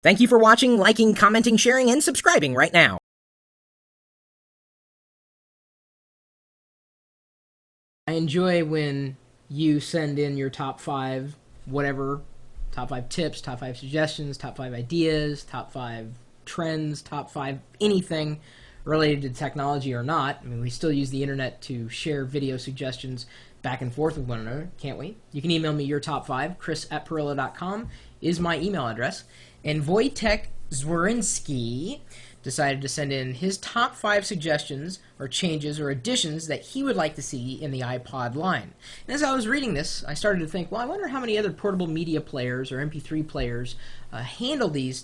Thank you for watching, liking, commenting, sharing, and subscribing right now. I enjoy when you send in your top 5 whatever, top 5 tips, top 5 suggestions, top 5 ideas, top 5 trends, top 5 anything related to technology or not. I mean, we still use the internet to share video suggestions back and forth with one another, can't we? You can email me your top 5. Chris@Pirillo.com is my email address. And Wojtek Zworinsky decided to send in his top 5 suggestions or changes or additions that he would like to see in the iPod line. And as I was reading this, I started to think, well, I wonder how many other portable media players or MP3 players handle these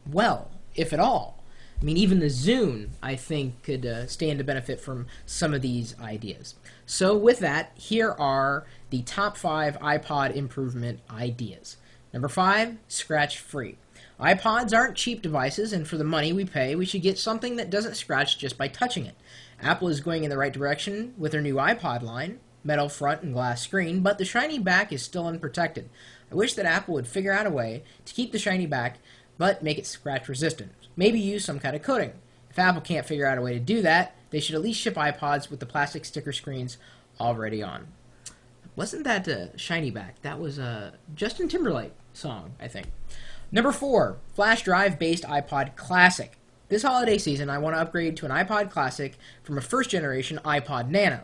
well, if at all. I mean, even the Zune, I think, could stand to benefit from some of these ideas. So with that, here are the top 5 iPod improvement ideas. Number 5, scratch-free. iPods aren't cheap devices, and for the money we pay, we should get something that doesn't scratch just by touching it. Apple is going in the right direction with their new iPod line, metal front and glass screen, but the shiny back is still unprotected. I wish that Apple would figure out a way to keep the shiny back, but make it scratch resistant. Maybe use some kind of coating. If Apple can't figure out a way to do that, they should at least ship iPods with the plastic sticker screens already on. Wasn't that shiny back? That was a Justin Timberlake song, I think. Number 4, flash drive-based iPod Classic. This holiday season, I want to upgrade to an iPod Classic from a first-generation iPod Nano.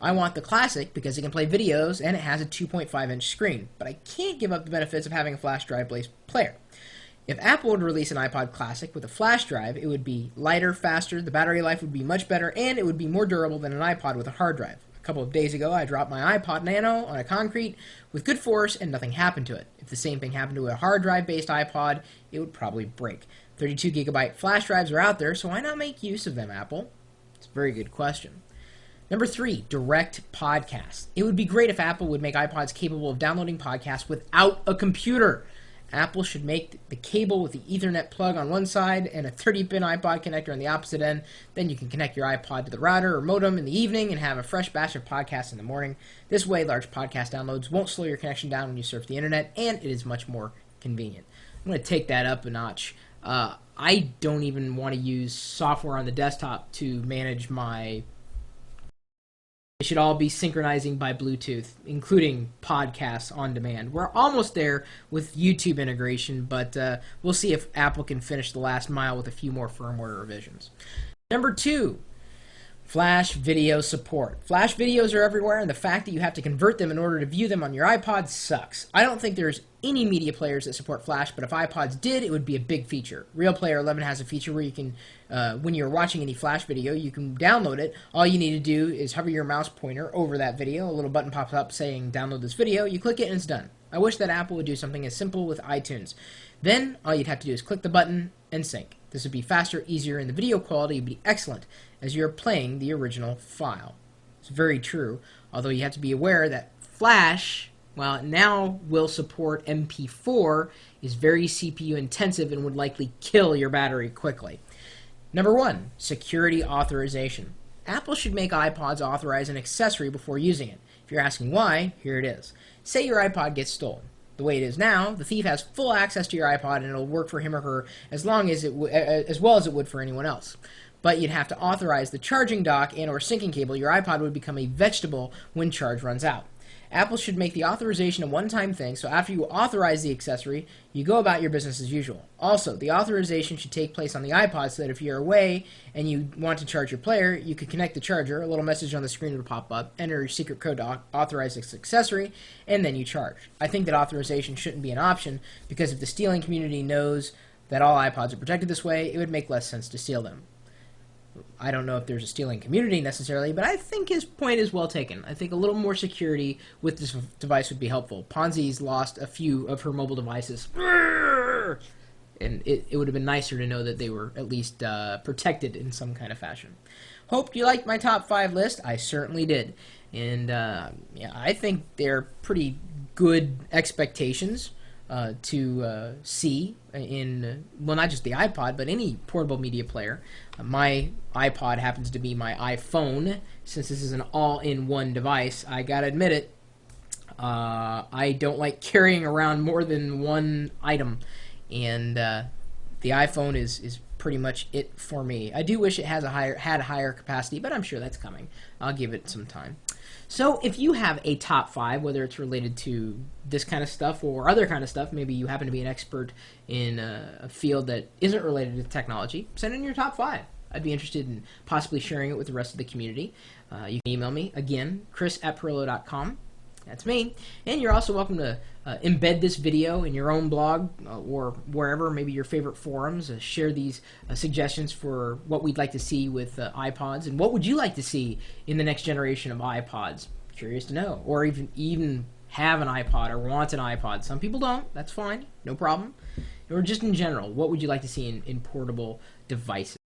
I want the Classic because it can play videos and it has a 2.5-inch screen, but I can't give up the benefits of having a flash drive-based player. If Apple would release an iPod Classic with a flash drive, it would be lighter, faster, the battery life would be much better, and it would be more durable than an iPod with a hard drive. A couple of days ago, I dropped my iPod Nano on a concrete with good force and nothing happened to it. If the same thing happened to a hard drive-based iPod, it would probably break. 32GB flash drives are out there, so why not make use of them, Apple? It's a very good question. Number 3, direct podcasts. It would be great if Apple would make iPods capable of downloading podcasts without a computer. Apple should make the cable with the Ethernet plug on one side and a 30-pin iPod connector on the opposite end. Then you can connect your iPod to the router or modem in the evening and have a fresh batch of podcasts in the morning. This way, large podcast downloads won't slow your connection down when you surf the internet, and it is much more convenient. I'm going to take that up a notch. I don't even want to use software on the desktop to manage my... They should all be synchronizing by Bluetooth, including podcasts on demand. We're almost there with YouTube integration, but we'll see if Apple can finish the last mile with a few more firmware revisions. Number 2, Flash video support. Flash videos are everywhere, and the fact that you have to convert them in order to view them on your iPod sucks. I don't think there's any media players that support Flash, but if iPods did, it would be a big feature. Real Player 11 has a feature where you can, when you're watching any Flash video, you can download it. All you need to do is hover your mouse pointer over that video. A little button pops up saying, download this video. You click it, and it's done. I wish that Apple would do something as simple with iTunes. Then, all you'd have to do is click the button and sync. This would be faster, easier, and the video quality would be excellent as you're playing the original file. It's very true, although you have to be aware that Flash, while it now will support MP4, is very CPU intensive and would likely kill your battery quickly. Number 1, security authorization. Apple should make iPods authorize an accessory before using it. If you're asking why, here it is. Say your iPod gets stolen. The way it is now, the thief has full access to your iPod and it'll work for him or her as well as it would for anyone else. But you'd have to authorize the charging dock and or syncing cable. Your iPod would become a vegetable when charge runs out. Apple should make the authorization a one-time thing, so after you authorize the accessory, you go about your business as usual. Also, the authorization should take place on the iPod so that if you're away and you want to charge your player, you could connect the charger, a little message on the screen would pop up, enter your secret code to authorize this accessory, and then you charge. I think that authorization shouldn't be an option, because if the stealing community knows that all iPods are protected this way, it would make less sense to steal them. I don't know if there's a stealing community necessarily, but I think his point is well taken. I think a little more security with this device would be helpful. Ponzi's lost a few of her mobile devices, and it would have been nicer to know that they were at least protected in some kind of fashion. Hope you liked my top 5 list. I certainly did. And yeah, I think they're pretty good expectations to see in, well, not just the iPod, but any portable media player. My iPod happens to be my iPhone. Since this is an all-in-one device, I gotta admit it, I don't like carrying around more than one item, and the iPhone is pretty much it for me. I do wish it had a higher capacity, but I'm sure that's coming. I'll give it some time. So if you have a top 5, whether it's related to this kind of stuff or other kind of stuff, maybe you happen to be an expert in a field that isn't related to technology, send in your top 5. I'd be interested in possibly sharing it with the rest of the community. You can email me, again, chris@pirillo.com. That's me. And you're also welcome to embed this video in your own blog or wherever, maybe your favorite forums. Share these suggestions for what we'd like to see with iPods, and what would you like to see in the next generation of iPods? Curious to know. Or even have an iPod or want an iPod. Some people don't. That's fine. No problem. Or just in general, what would you like to see in portable devices?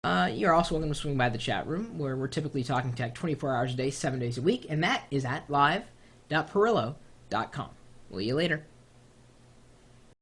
You're also welcome to swing by the chat room, where we're typically talking tech 24 hours a day, 7 days a week, and that is at live.pirillo.com. We'll see you later.